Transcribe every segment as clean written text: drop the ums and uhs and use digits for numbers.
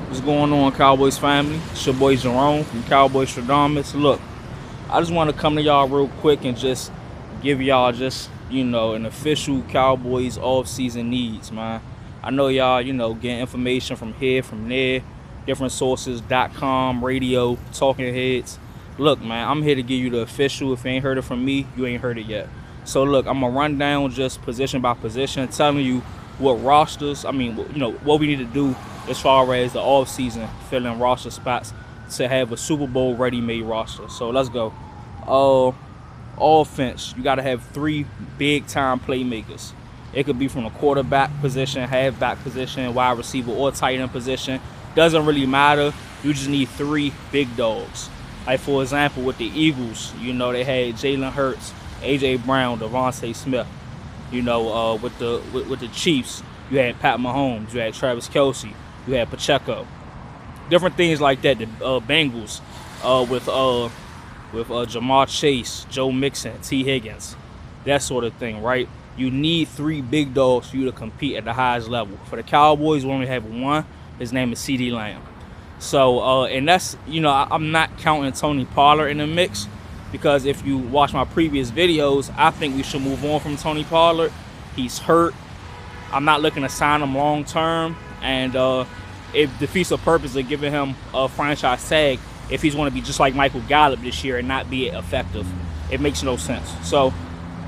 What's going on, Cowboys family? It's your boy Jerome from Cowboys Stradamus. Look, I just want to come to y'all real quick and just give y'all just, an official Cowboys off-season needs, man. I know y'all, getting information from here, from there, different sources.com, radio, talking heads. Look, man, I'm here to give you the official. If you ain't heard it from me, you ain't heard it yet. So look, I'm going to run down just position by position, telling you what rosters, what we need to do as far as the off-season filling roster spots to have a Super Bowl ready-made roster. So let's go. Offense, you got to have 3 big-time playmakers. It could be from the quarterback position, halfback position, wide receiver, or tight end position. Doesn't really matter. You just need 3 big dogs. Like, for example, with the Eagles, they had Jalen Hurts, A.J. Brown, Devontae Smith. With the Chiefs, you had Pat Mahomes, you had Travis Kelce, you had Pacheco. Different things like that. The Bengals with Jamar Chase, Joe Mixon, T. Higgins, that sort of thing, right? You need 3 big dogs for you to compete at the highest level. For the Cowboys, we only have 1. His name is C.D. Lamb. So, and that's, I'm not counting Tony Pollard in the mix, because if you watch my previous videos, I think we should move on from Tony Pollard. He's hurt. I'm not looking to sign him long term, and it defeats the purpose of giving him a franchise tag if he's going to be just like Michael Gallup this year and not be effective. It makes no sense. So,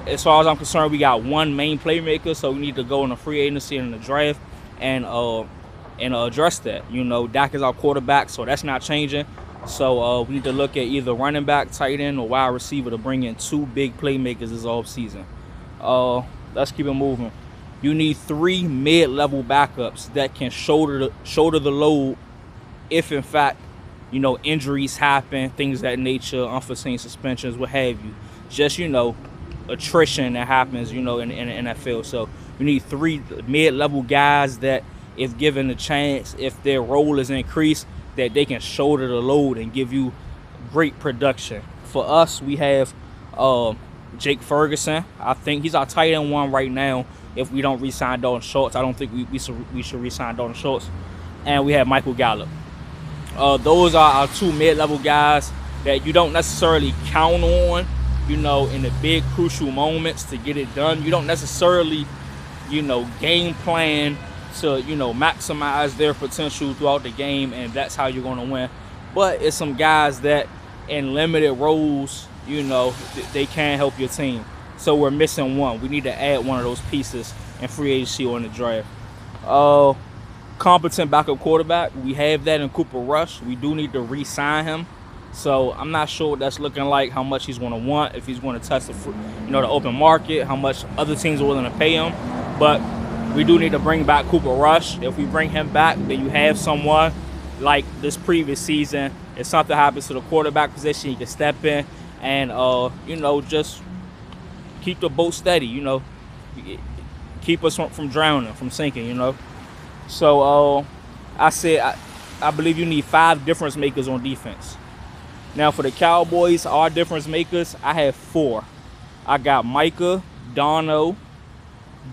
as far as I'm concerned, we got 1 main playmaker, so we need to go in the free agency and in the draft and address that. Dak is our quarterback, so that's not changing. So we need to look at either running back, tight end, or wide receiver to bring in 2 big playmakers this offseason. Let's keep it moving. You need 3 mid-level backups that can shoulder the load if, in fact, injuries happen, things of that nature, unforeseen suspensions, what have you. Just, attrition that happens, in the NFL. So you need 3 mid-level guys that, if given a chance, if their role is increased, that they can shoulder the load and give you great production. For us, we have Jake Ferguson. I think he's our tight end 1 right now. If we don't re-sign Dalton Schultz, I don't think we should re-sign Dalton Schultz. And we have Michael Gallup. Those are our 2 mid-level guys that you don't necessarily count on, in the big crucial moments to get it done. You don't necessarily, game plan to, maximize their potential throughout the game, and that's how you're going to win. But it's some guys that in limited roles, they can help your team. So we're missing 1. We need to add 1 of those pieces in free agency or in the draft. Competent backup quarterback, we have that in Cooper Rush. We do need to re-sign him. So I'm not sure what that's looking like, how much he's going to want, if he's going to test the open market, how much other teams are willing to pay him. But we do need to bring back Cooper Rush. If we bring him back, then you have someone like this previous season. If something happens to the quarterback position, he can step in and, just keep the boat steady, keep us from drowning, from sinking, So I believe you need 5 difference makers on defense. Now for the Cowboys, our difference makers, I have 4. I got Micah, Dono,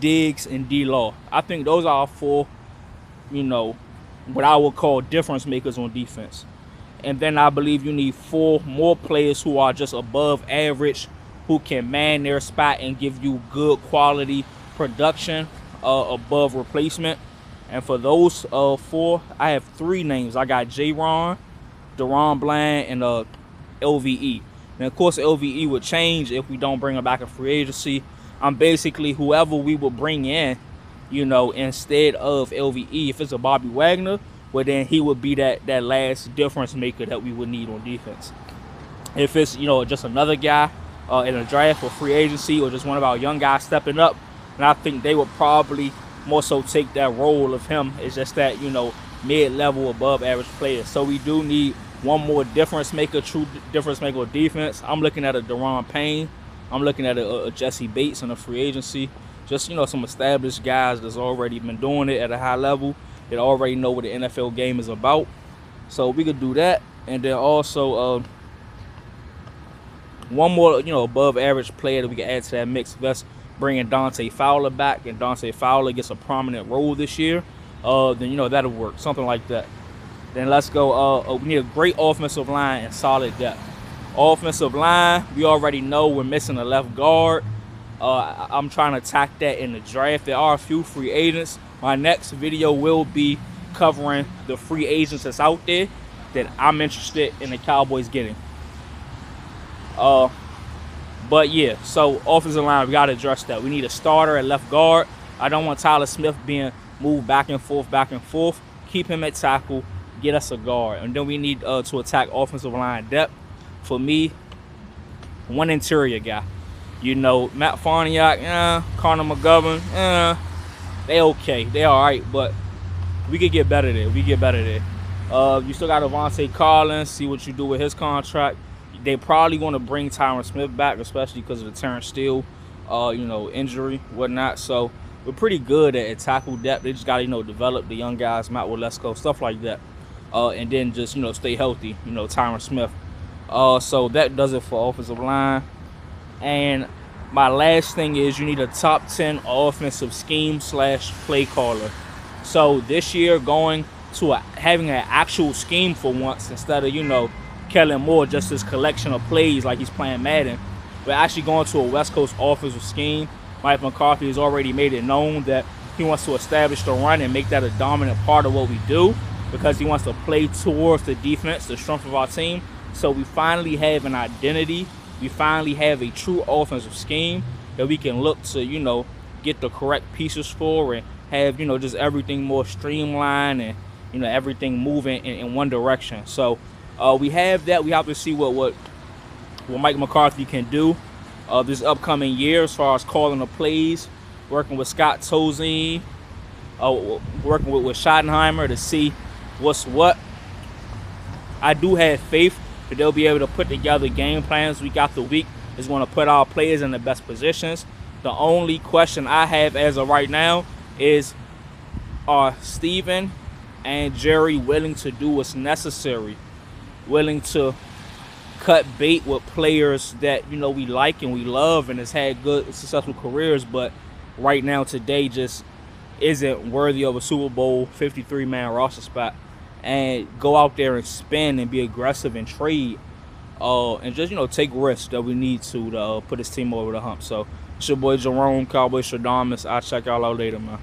Diggs, and D-Law. I think those are 4, what I would call difference makers on defense. And then I believe you need 4 more players who are just above average, who can man their spot and give you good quality production above replacement. And for those 4, I have 3 names. I got J-Ron, Deron Bland, and LVE. And of course, LVE would change if we don't bring him back in free agency. I'm basically whoever we will bring in, instead of LVE. If it's a Bobby Wagner, well, then he would be that last difference maker that we would need on defense. If it's, just another guy in a draft or free agency, or just one of our young guys stepping up, and I think they would probably more so take that role of him. It's just that, mid-level, above average player. So we do need 1 more difference maker, true difference maker of defense. I'm looking at a Daron Payne. I'm looking at a Jesse Bates in a free agency. Just, some established guys that's already been doing it at a high level, that already know what the NFL game is about. So we could do that. And then also 1 more, above average player that we can add to that mix. Let's bringing Dante Fowler back, and Dante Fowler gets a prominent role this year, then that'll work, something like that. then let's go. We need a great offensive line and solid depth. Offensive line, we already know we're missing a left guard. I'm trying to attack that in the draft. There are a few free agents. My next video will be covering the free agents that's out there that I'm interested in the Cowboys getting. But yeah, so offensive line, we got to address that. We need a starter at left guard. I don't want Tyler Smith being moved back and forth, back and forth. Keep him at tackle. Get us a guard. And then we need to attack offensive line depth. For me, one interior guy. You know, Matt Farniak, Connor McGovern, they okay. They all right, but we could get better there. We get better there. You still got Avante Collins. See what you do with his contract. They probably want to bring Tyron Smith back, especially because of the Terrence Steele, injury, whatnot. So we're pretty good at tackle depth. They just got to, develop the young guys, Matt Waletzko, stuff like that. And then just, stay healthy, Tyron Smith. So that does it for offensive line. And my last thing is you need a top 10 offensive scheme / play caller. So this year going to having an actual scheme for once instead of, Kellen Moore, just his collection of plays like he's playing Madden. We're actually going to a West Coast offensive scheme. Mike McCarthy has already made it known that he wants to establish the run and make that a dominant part of what we do because he wants to play towards the defense, the strength of our team. So we finally have an identity. We finally have a true offensive scheme that we can look to, get the correct pieces for and have, just everything more streamlined and, everything moving in one direction. So we have that. We have to see what Mike McCarthy can do this upcoming year as far as calling the plays, working with Scott Tozine, working with Schottenheimer to see what's what. I do have faith that they'll be able to put together game plans week after week. Is going to put our players in the best positions. The only question I have as of right now is, are Steven and Jerry willing to do what's necessary? Willing to cut bait with players that, we like and we love and has had good, successful careers, but right now today just isn't worthy of a Super Bowl 53-man roster spot, and go out there and spend and be aggressive and trade and just, take risks that we need to put this team over the hump. So it's your boy Jerome, Cowboy Stradamus. I'll check y'all out later, man.